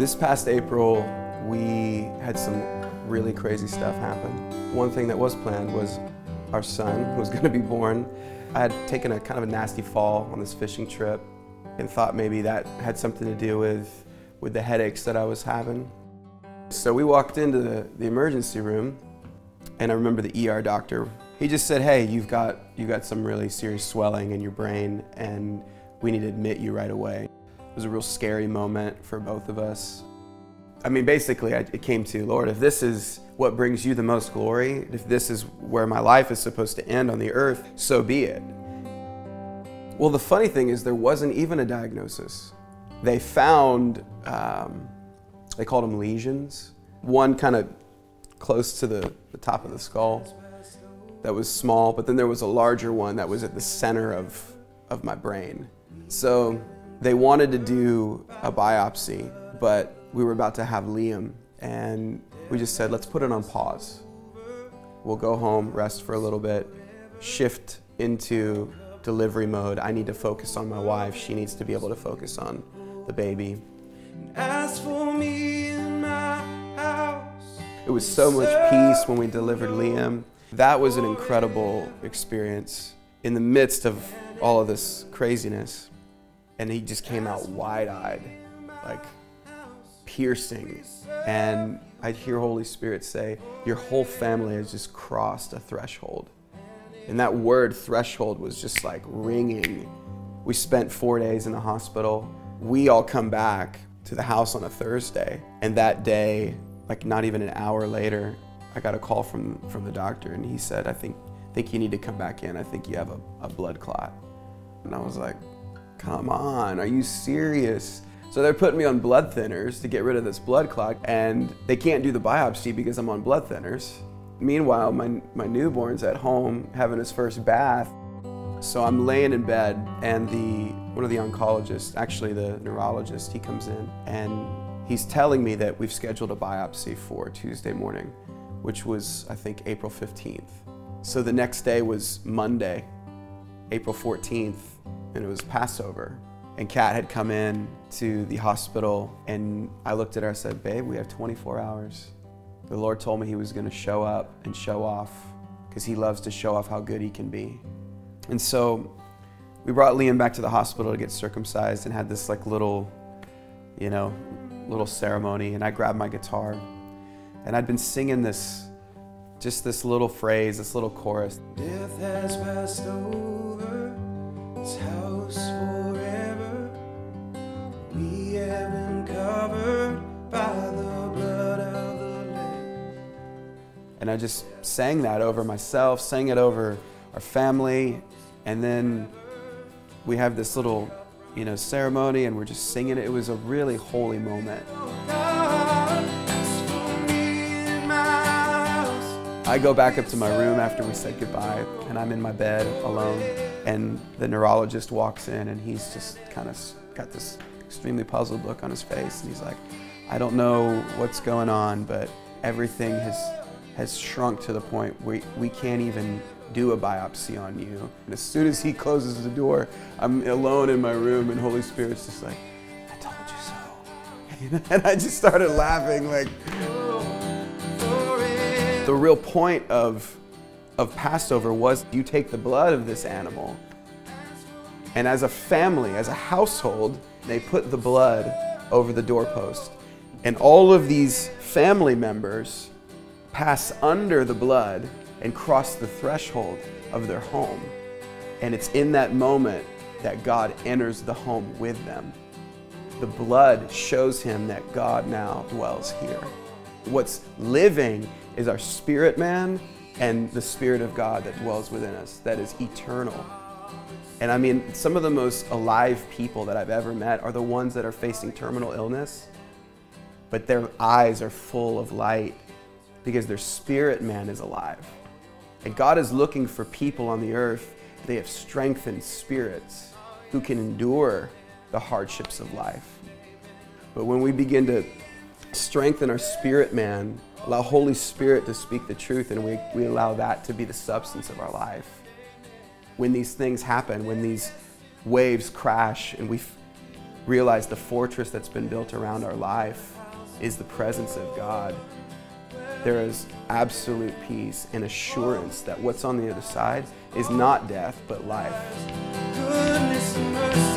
This past April, we had some really crazy stuff happen. One thing that was planned was our son was going to be born. I had taken a kind of a nasty fall on this fishing trip and thought maybe that had something to do with the headaches that I was having. So we walked into the emergency room, and I remember the ER doctor. He just said, "Hey, you've got some really serious swelling in your brain, and we need to admit you right away." It was a real scary moment for both of us. I mean, basically, it came to, Lord, if this is what brings you the most glory, if this is where my life is supposed to end on the earth, so be it. Well, the funny thing is there wasn't even a diagnosis. They found, they called them lesions. One kind of close to the top of the skull that was small, but then there was a larger one that was at the center of my brain. So they wanted to do a biopsy, but we were about to have Liam, and we just said, let's put it on pause. We'll go home, rest for a little bit, shift into delivery mode. I need to focus on my wife. She needs to be able to focus on the baby. As for me in my house, it was so much peace when we delivered Liam. That was an incredible experience in the midst of all of this craziness. And he just came out wide-eyed, like piercing. And I'd hear Holy Spirit say, your whole family has just crossed a threshold. And that word threshold was just like ringing. We spent 4 days in the hospital. We all come back to the house on a Thursday. And that day, like not even an hour later, I got a call from the doctor, and he said, I think you need to come back in. I think you have a blood clot. And I was like, come on, are you serious? So they're putting me on blood thinners to get rid of this blood clot, and they can't do the biopsy because I'm on blood thinners. Meanwhile, my newborn's at home having his first bath. So I'm laying in bed, and one of the oncologists, actually the neurologist, he comes in, and he's telling me that we've scheduled a biopsy for Tuesday morning, which was, I think, April 15th. So the next day was Monday, April 14th, and it was Passover. And Kat had come in to the hospital, and I looked at her, I said, babe, we have 24 hours. The Lord told me he was gonna show up and show off, because he loves to show off how good he can be. And so we brought Liam back to the hospital to get circumcised and had this like little ceremony, and I grabbed my guitar, and I'd been singing just this little phrase, this little chorus. Death has passed over this house forever. We have been covered by the blood of the Lamb. And I just sang that over myself, sang it over our family, and then we have this little, ceremony, and we're just singing it. It was a really holy moment. I go back up to my room after we said goodbye, and I'm in my bed alone, and the neurologist walks in, and he's just kind of got this extremely puzzled look on his face, and he's like, I don't know what's going on, but everything has shrunk to the point where we can't even do a biopsy on you. And as soon as he closes the door, I'm alone in my room, and Holy Spirit's just like, I told you so. And I just started laughing, like. The real point of Passover was you take the blood of this animal, and as a family, as a household, they put the blood over the doorpost. And all of these family members pass under the blood and cross the threshold of their home. And it's in that moment that God enters the home with them. The blood shows him that God now dwells here. What's living is our spirit man and the Spirit of God that dwells within us, that is eternal. And I mean, some of the most alive people that I've ever met are the ones that are facing terminal illness, but their eyes are full of light because their spirit man is alive. And God is looking for people on the earth. They have strengthened spirits who can endure the hardships of life. But when we begin to strengthen our spirit man, allow Holy Spirit to speak the truth, and we allow that to be the substance of our life. When these things happen, when these waves crash and realize the fortress that's been built around our life is the presence of God, there is absolute peace and assurance that what's on the other side is not death, but life. Goodness and mercy.